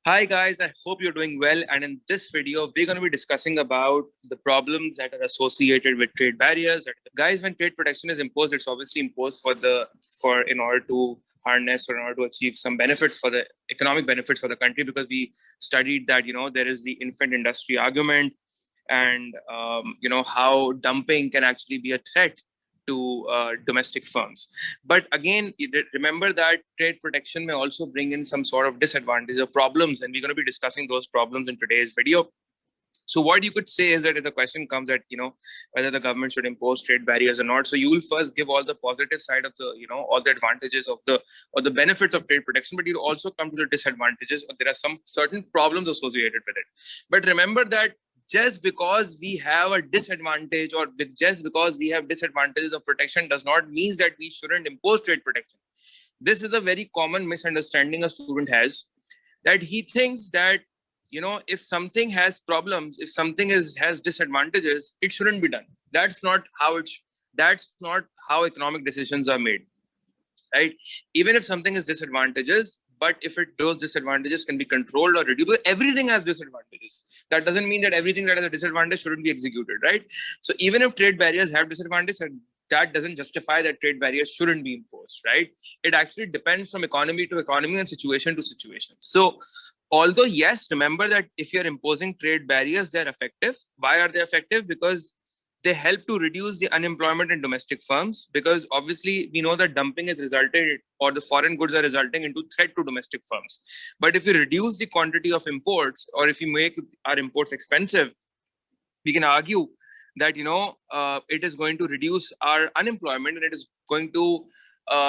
Hi guys, I hope you're doing well. And in this video, we're going to be discussing about the problems that are associated with trade barriers. Guys, when trade protection is imposed, it's obviously imposed for in order to harness or in order to achieve some benefits for the economic benefits for the country. Because we studied that there is the infant industry argument, and how dumping can actually be a threat to domestic firms. But again, remember that trade protection may also bring in some sort of disadvantage or problems, and we're going to be discussing those problems in today's video. So what you could say is that if the question comes that, whether the government should impose trade barriers or not, so you will first give all the positive side of the, all the advantages of the benefits of trade protection, but you'll also come to the disadvantages, or there are some certain problems associated with it. But remember that just because we have a disadvantage, or just because we have disadvantages of protection, does not mean that we shouldn't impose trade protection. This is a very common misunderstanding a student has, that he thinks that if something has problems, if something has disadvantages, it shouldn't be done. That's not how economic decisions are made, right? Even if something has disadvantages, but if those disadvantages can be controlled or reduced, everything has disadvantages. That doesn't mean that everything that has a disadvantage shouldn't be executed, right? So even if trade barriers have disadvantages, that doesn't justify that trade barriers shouldn't be imposed, right? It actually depends from economy to economy and situation to situation. So although, yes, remember that if you're imposing trade barriers, they're effective. Why are they effective? Because they help to reduce the unemployment in domestic firms, because obviously we know that dumping has resulted, or the foreign goods are resulting into threat to domestic firms. But if you reduce the quantity of imports, or if you make our imports expensive, we can argue that it is going to reduce our unemployment, and it is going to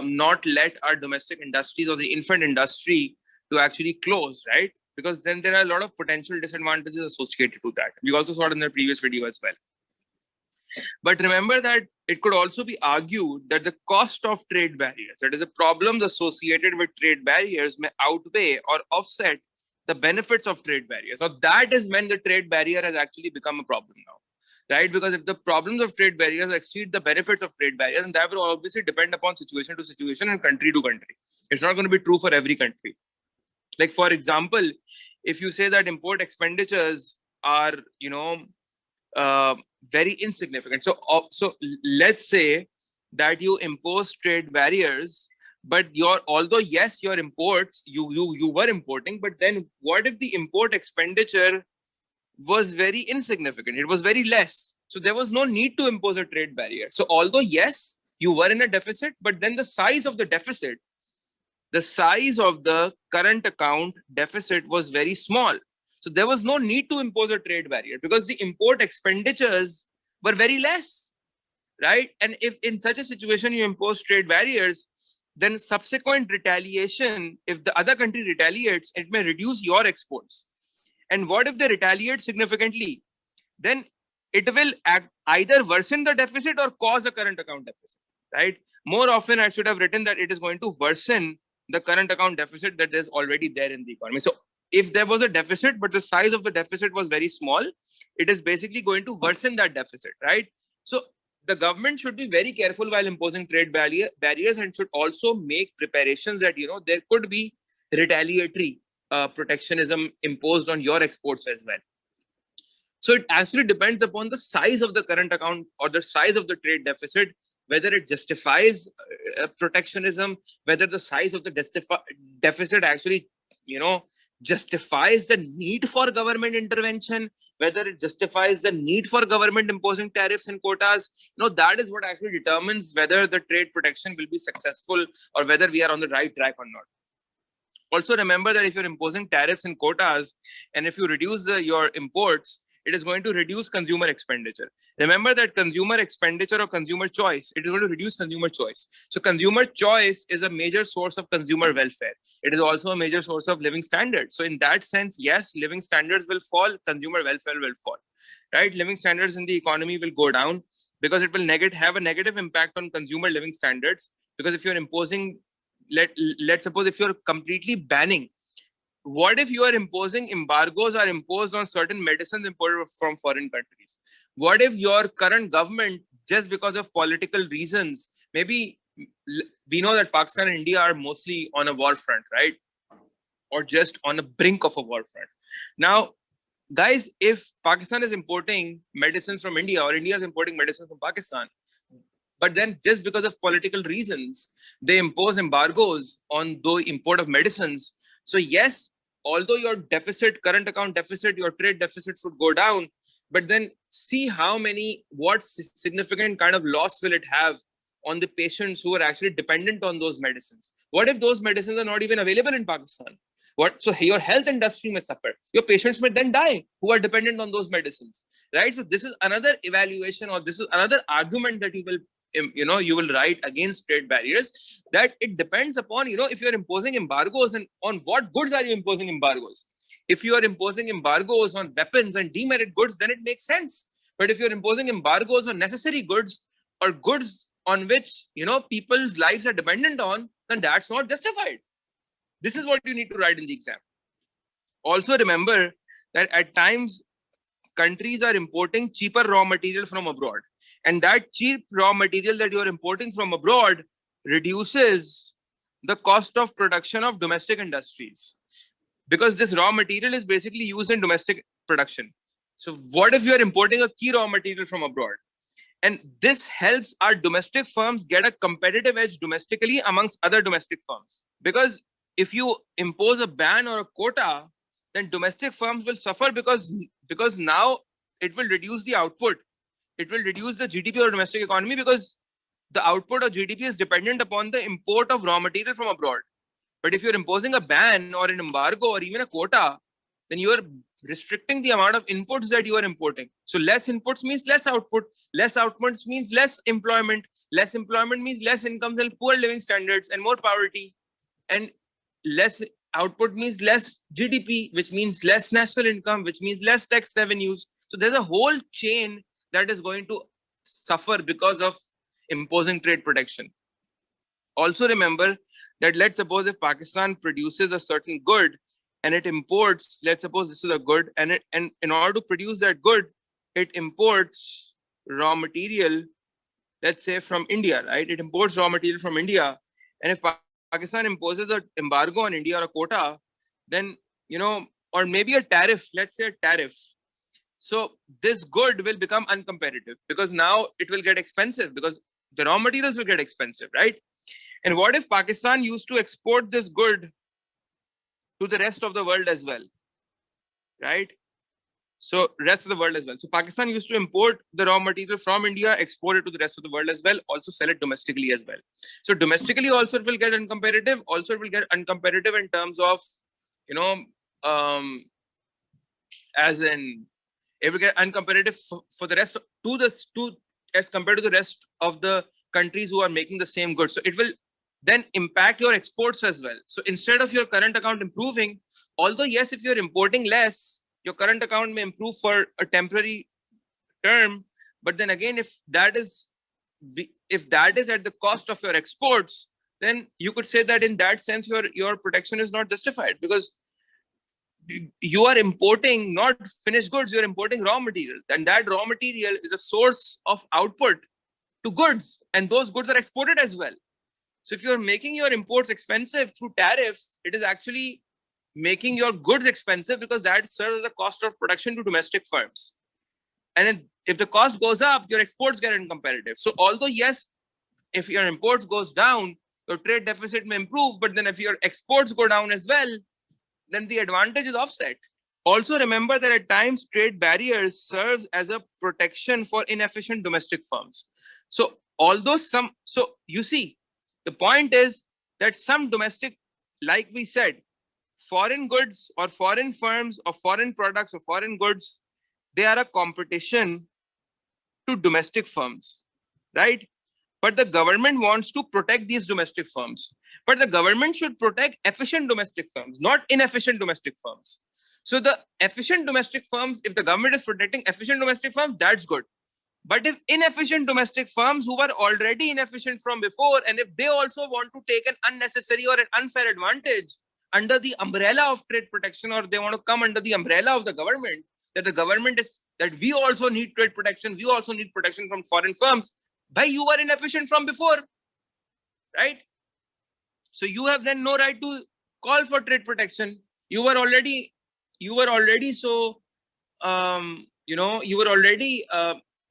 not let our domestic industries or the infant industry to actually close, right? Because then there are a lot of potential disadvantages associated to that. We also saw it in the previous video as well. But remember that it could also be argued that the cost of trade barriers, that is, the problems associated with trade barriers, may outweigh or offset the benefits of trade barriers. So that is when the trade barrier has actually become a problem now, right? Because if the problems of trade barriers exceed the benefits of trade barriers, and that will obviously depend upon situation to situation and country to country. It's not going to be true for every country. Like, for example, if you say that import expenditures are, very insignificant. So let's say that you impose trade barriers, but although yes, your imports, you were importing, but then what if the import expenditure was very insignificant? It was very less. So there was no need to impose a trade barrier. So although yes, you were in a deficit, but then the size of the deficit, the size of the current account deficit was very small. So there was no need to impose a trade barrier because the import expenditures were very less, right? And if in such a situation you impose trade barriers, then subsequent retaliation, if the other country retaliates, it may reduce your exports. And what if they retaliate significantly? Then it will either worsen the deficit or cause a current account deficit, right? More often, I should have written that it is going to worsen the current account deficit that is already there in the economy. So if there was a deficit, but the size of the deficit was very small, it is basically going to worsen that deficit, right? So the government should be very careful while imposing trade barriers, and should also make preparations that, there could be retaliatory protectionism imposed on your exports as well. So it actually depends upon the size of the current account or the size of the trade deficit, whether it justifies protectionism, whether the size of the deficit actually, justifies the need for government intervention, whether it justifies the need for government imposing tariffs and quotas. That is what actually determines whether the trade protection will be successful or whether we are on the right track or not. Also, remember that if you're imposing tariffs and quotas, and if you reduce your imports, it is going to reduce consumer expenditure. Remember that consumer expenditure or consumer choice, it is going to reduce consumer choice. So consumer choice is a major source of consumer welfare. It is also a major source of living standards. So in that sense, yes, living standards will fall, consumer welfare will fall, right? Living standards in the economy will go down because it will have a negative impact on consumer living standards. Because if you're imposing, let's suppose if you're completely banning, what if you are imposing embargoes are imposed on certain medicines imported from foreign countries? What if your current government, just because of political reasons, maybe we know that Pakistan and India are mostly on a war front, right? or just on the brink of a war front. Now, guys, if Pakistan is importing medicines from India or India is importing medicines from Pakistan, but then just because of political reasons, they impose embargoes on the import of medicines. So yes, although your deficit, current account deficit, your trade deficits would go down, but then see what significant kind of loss will it have on the patients who are actually dependent on those medicines. What if those medicines are not even available in Pakistan? So your health industry may suffer. Your patients may then die who are dependent on those medicines, right? So this is another evaluation, or this is another argument that you will write against trade barriers, that it depends upon, if you're imposing embargoes, and on what goods are you imposing embargoes. If you are imposing embargoes on weapons and demerit goods, then it makes sense. But if you're imposing embargoes on necessary goods, or goods on which people's lives are dependent on, then that's not justified. This is what you need to write in the exam. Also remember that at times countries are importing cheaper raw material from abroad, and that cheap raw material that you're importing from abroad reduces the cost of production of domestic industries, because this raw material is basically used in domestic production. So what if you're importing a key raw material from abroad? And this helps our domestic firms get a competitive edge domestically amongst other domestic firms. Because if you impose a ban or a quota, then domestic firms will suffer, because now it will reduce the output. It will reduce the GDP or domestic economy, because the output of GDP is dependent upon the import of raw material from abroad. But if you're imposing a ban or an embargo or even a quota, then you are restricting the amount of inputs that you are importing. So less inputs means less output. Less outputs means less employment. Less employment means less incomes and poor living standards and more poverty. And less output means less GDP, which means less national income, which means less tax revenues. So there's a whole chain that is going to suffer because of imposing trade protection. Also remember that, let's suppose if Pakistan produces a certain good and it imports, let's suppose this is a good, and in order to produce that good, it imports raw material, let's say from India, right? It imports raw material from India. And if Pakistan imposes an embargo on India or a quota, then, or maybe a tariff, let's say a tariff. So this good will become uncompetitive, because now it will get expensive, because the raw materials will get expensive, right? And what if Pakistan used to export this good to the rest of the world as well, right? So rest of the world as well. So Pakistan used to import the raw material from India, export it to the rest of the world as well, also sell it domestically as well. So domestically also it will get uncompetitive. Also it will get uncompetitive in terms of, as in, it will get uncompetitive for the rest as compared to the rest of the countries who are making the same goods. So it will then impact your exports as well. So instead of your current account improving, although yes, if you're importing less, your current account may improve for a temporary term, but then again, if that is at the cost of your exports, then you could say that in that sense your protection is not justified, because you are importing not finished goods, you're importing raw material, and that raw material is a source of output to goods, and those goods are exported as well. So if you're making your imports expensive through tariffs, it is actually making your goods expensive, because that serves as a cost of production to domestic firms. And if the cost goes up, your exports get uncompetitive. So although yes, if your imports goes down, your trade deficit may improve, but then if your exports go down as well, then the advantage is offset. Also remember that at times trade barriers serves as a protection for inefficient domestic firms. So you see, the point is that some domestic, like we said, foreign goods or foreign firms or foreign products or foreign goods, they are a competition to domestic firms, right? But the government wants to protect these domestic firms. But the government should protect efficient domestic firms, not inefficient domestic firms. So the efficient domestic firms, if the government is protecting efficient domestic firms, that's good. But if inefficient domestic firms who were already inefficient from before, and if they also want to take an unnecessary or an unfair advantage under the umbrella of trade protection, or they want to come under the umbrella of the government, that we also need trade protection, we also need protection from foreign firms, but you were inefficient from before, right? So you have then no right to call for trade protection. You were already so, you were already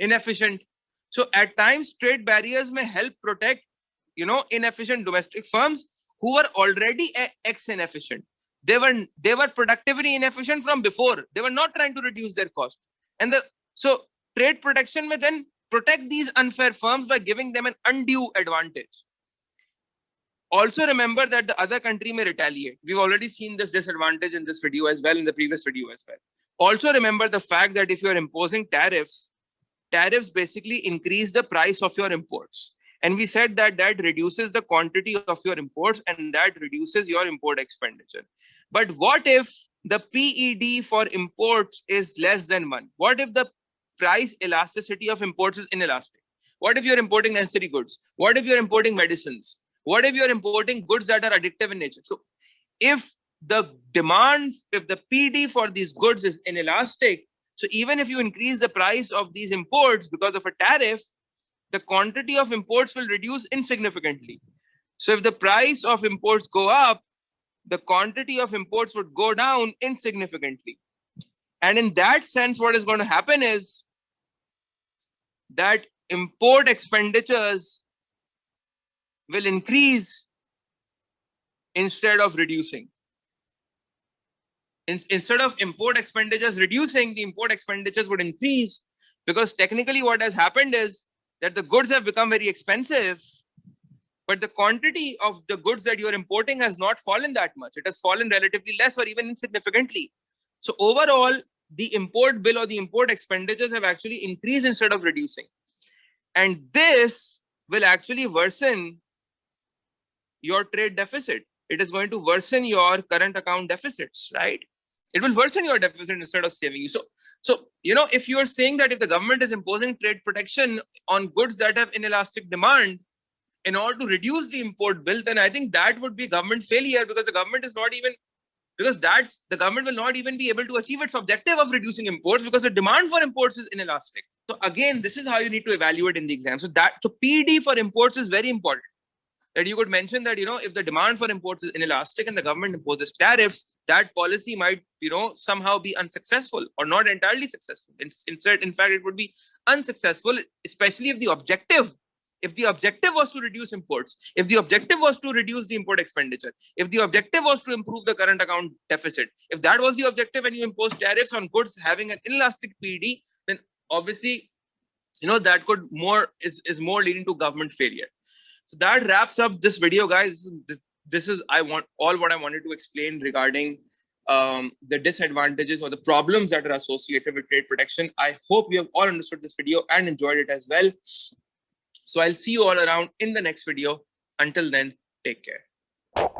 inefficient. So at times, trade barriers may help protect, inefficient domestic firms who were already inefficient. They were productively inefficient from before. They were not trying to reduce their cost. So trade protection may then protect these unfair firms by giving them an undue advantage. Also remember that the other country may retaliate. We've already seen this disadvantage in this video as well, in the previous video as well. Also remember the fact that if you're imposing tariffs basically increase the price of your imports. And we said that that reduces the quantity of your imports and that reduces your import expenditure. But what if the PED for imports is less than 1? What if the price elasticity of imports is inelastic? What if you're importing necessary goods? What if you're importing medicines? What if you're importing goods that are addictive in nature? So if the demand, if the PD for these goods is inelastic, so even if you increase the price of these imports because of a tariff, the quantity of imports will reduce insignificantly. So if the price of imports go up, the quantity of imports would go down insignificantly. And in that sense, what is going to happen is that import expenditures will increase instead of reducing. Instead of import expenditures reducing, the import expenditures would increase, because technically what has happened is that the goods have become very expensive, but the quantity of the goods that you're importing has not fallen that much. It has fallen relatively less or even insignificantly. So overall, the import bill or the import expenditures have actually increased instead of reducing. And this will actually worsen your trade deficit. It is going to worsen your current account deficits, right? It will worsen your deficit instead of saving you. So if you are saying that if the government is imposing trade protection on goods that have inelastic demand in order to reduce the import bill, then I think that would be government failure, because the government will not even be able to achieve its objective of reducing imports, because the demand for imports is inelastic. So again, this is how you need to evaluate in the exam. So PD for imports is very important. That you could mention that, if the demand for imports is inelastic and the government imposes tariffs, that policy might, somehow be unsuccessful or not entirely successful. In fact, it would be unsuccessful, especially if the objective was to reduce imports, if the objective was to reduce the import expenditure, if the objective was to improve the current account deficit, if that was the objective and you impose tariffs on goods having an inelastic PD, then obviously, that is more leading to government failure. So that wraps up this video, guys. This is what I wanted to explain regarding the disadvantages or the problems that are associated with trade protection. I hope you have all understood this video and enjoyed it as well. So I'll see you all around in the next video. Until then, take care.